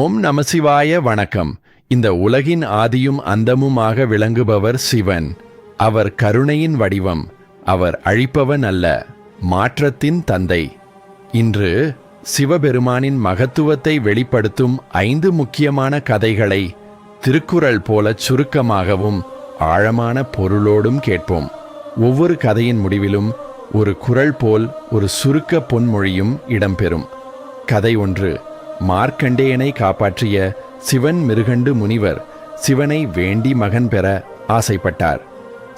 ஓம் நமசிவாய வணக்கம். இந்த உலகின் ஆதியும் அந்தமுமாக விளங்குபவர் சிவன். அவர் கருணையின் வடிவம். அவர் அழிப்பவன் அல்ல, மாற்றத்தின் தந்தை. இன்று சிவபெருமானின் மகத்துவத்தை வெளிப்படுத்தும் 5 முக்கியமான கதைகளை திருக்குறள் போலச் சுருக்கமாகவும் ஆழமான பொருளோடும் கேட்போம். ஒவ்வொரு கதையின் முடிவிலும் ஒரு குறள் போல் ஒரு சுருக்க பொன்மொழியும் இடம்பெறும். கதை 1. மார்க்கண்டேயனை காப்பாற்றிய சிவன். மிருகண்டு முனிவர் சிவனை வேண்டி மகன் பெற ஆசைப்பட்டார்.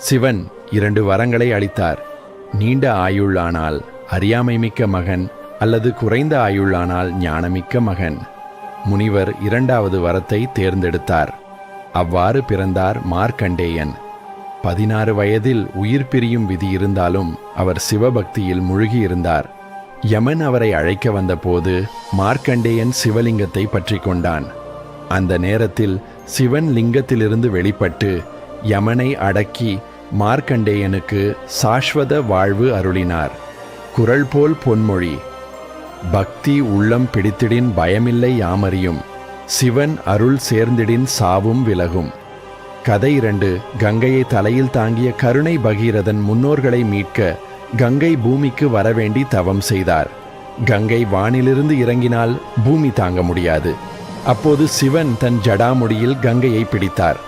சிவன் 2 வரங்களை அளித்தார். நீண்ட ஆயுளானால் அறியாமை மிக்க மகன், அல்லது குறைந்த ஆயுளானால் ஞானமிக்க மகன். முனிவர் 2வது வரத்தை தேர்ந்தெடுத்தார். அவ்வாறு பிறந்தார் மார்க்கண்டேயன். 16 வயதில் உயிர் பிரியும் விதி இருந்தாலும் அவர் சிவபக்தியில் மூழ்கியிருந்தார். யமன் அவரை அழைக்க வந்தபோது மார்க்கண்டேயன் சிவலிங்கத்தை பற்றி கொண்டான். அந்த நேரத்தில் சிவன் லிங்கத்திலிருந்து வெளிப்பட்டு யமனை அடக்கி மார்க்கண்டேயனுக்கு சாஸ்வத வாழ்வு அருளினார். குறள் போல் பொன்மொழி: பக்தி உள்ளம் பிடித்திடின் பயமில்லை யாமறியும், சிவன் அருள் சேர்ந்திடின் சாவும் விலகும். கதை 2. கங்கையை தலையில் தாங்கிய கருணை பகீரதன் முன்னோர்களை மீட்க கங்கை பூமிக்கு வரவேண்டி தவம் செய்தார். கங்கை வானிலிருந்து இறங்கினால் பூமி தாங்க முடியாது. அப்போது சிவன் தன் ஜடாமுடியில் கங்கையை பிடித்தார்.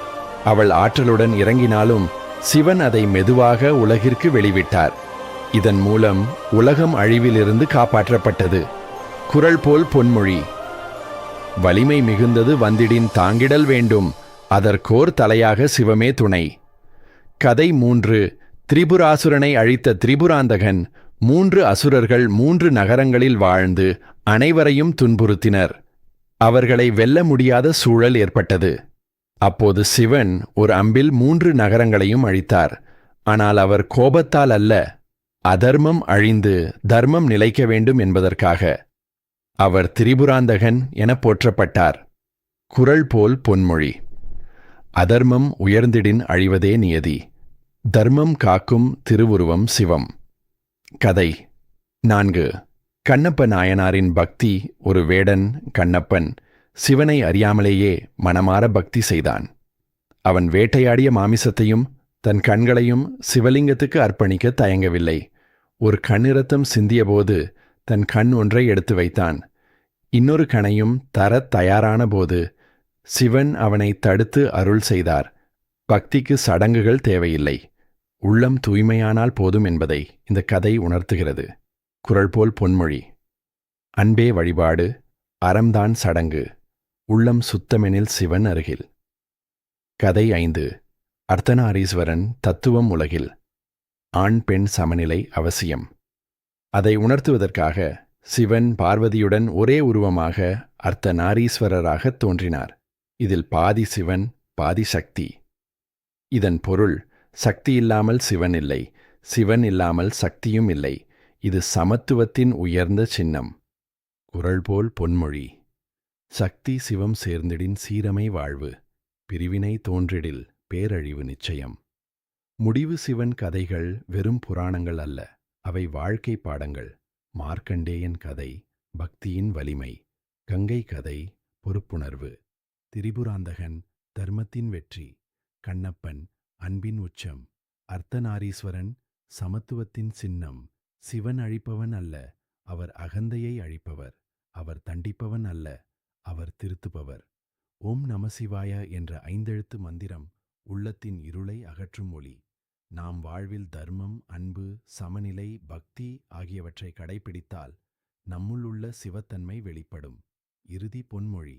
அவள் ஆற்றலுடன் இறங்கினாலும் சிவன் அதை மெதுவாக உலகிற்கு வெளிவிட்டார். இதன் மூலம் உலகம் அழிவிலிருந்து காப்பாற்றப்பட்டது. குறள் போல் பொன்மொழி: வலிமை மிகுந்தது வந்திடின் தாங்கிடல் வேண்டும், அதற்கோர் தலையாக சிவமே துணை. கதை 3. திரிபுராசுரனை அழித்த திரிபுராந்தகன். 3 அசுரர்கள் 3 நகரங்களில் வாழ்ந்து அனைவரையும் துன்புறுத்தினர். அவர்களை வெல்ல முடியாத சூழல் ஏற்பட்டது. அப்போது சிவன் ஒரு அம்பில் 3 நகரங்களையும் அழித்தார். ஆனால் அவர் கோபத்தால் அல்ல, அதர்மம் அழிந்து தர்மம் நிலைக்க வேண்டும் என்பதற்காக. அவர் திரிபுராந்தகன் என போற்றப்பட்டார். குறள் போல் பொன்மொழி: அதர்மம் உயர்ந்திடின் அழிவதே நியதி, தர்மம் காக்கும் திருவுருவம் சிவம். கதை 4. கண்ணப்ப நாயனாரின் பக்தி. ஒரு வேடன் கண்ணப்பன் சிவனை அறியாமலேயே மனமார பக்தி செய்தான். அவன் வேட்டையாடிய மாமிசத்தையும் தன் கண்களையும் சிவலிங்கத்துக்கு அர்ப்பணிக்க தயங்கவில்லை. ஒரு கண்ணிரத்தம் சிந்தியபோது தன் கண் ஒன்றை எடுத்து வைத்தான். இன்னொரு கணையும் தரத் தயாரான போது சிவன் அவனை தடுத்து அருள் செய்தார். பக்திக்கு சடங்குகள் தேவையில்லை, உள்ளம் தூய்மையானால் போதும் என்பதை இந்த கதை உணர்த்துகிறது. குறள் போல் பொன்மொழி: அன்பே வழிபாடு, அறம்தான் சடங்கு, உள்ளம் சுத்தமெனில் சிவன் அருகில். கதை 5. அர்த்தநாரீஸ்வரன் தத்துவம். உலகில் ஆண் பெண் சமநிலை அவசியம். அதை உணர்த்துவதற்காக சிவன் பார்வதியுடன் ஒரே உருவமாக அர்த்தநாரீஸ்வரராக தோன்றினார். இதில் பாதி சிவன் பாதி சக்தி. இதன் பொருள்: சக்தி இல்லாமல் சிவன் இல்லை, சிவன் இல்லாமல் சக்தியும் இல்லை. இது சமத்துவத்தின் உயர்ந்த சின்னம். குறள் போல் பொன்மொழி: சக்தி சிவம் சேர்ந்திடின் சீரமை வாழ்வு, பிரிவினை தோன்றிடில் பேரழிவு நிச்சயம். முடிவு சிவன் கதைகள் வெறும் புராணங்கள் அல்ல, அவை வாழ்க்கை பாடங்கள். மார்க்கண்டேயன் கதை பக்தியின் வலிமை, கங்கை கதை பொறுப்புணர்வு, திரிபுராந்தகன் தர்மத்தின் வெற்றி, கண்ணப்பன் அன்பின் உச்சம், அர்த்தநாரீஸ்வரன் சமத்துவத்தின் சின்னம். சிவன் அழிப்பவன் அல்ல, அவர் அகந்தையை அழிப்பவர். அவர் தண்டிப்பவன் அல்ல, அவர் திருத்துபவர். ஓம் நமசிவாய என்ற 5 எழுத்து மந்திரம் உள்ளத்தின் இருளை அகற்றும் ஒளி. நாம் வாழ்வில் தர்மம், அன்பு, சமநிலை, பக்தி ஆகியவற்றை கடைபிடித்தால் நம்முள் உள்ள சிவத்தன்மை வெளிப்படும். இறுதி பொன்மொழி: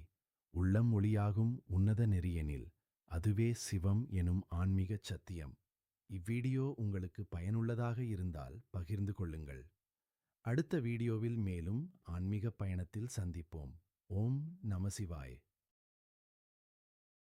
உள்ளம் ஒளியாகும் உன்னத நெறியெனில் அதுவே சிவம் எனும் ஆன்மீகச் சத்தியம். இவ்வீடியோ உங்களுக்கு பயனுள்ளதாக இருந்தால் பகிர்ந்து கொள்ளுங்கள். அடுத்த வீடியோவில் மேலும் ஆன்மீக பயணத்தில் சந்திப்போம். ஓம் நமசிவாய்.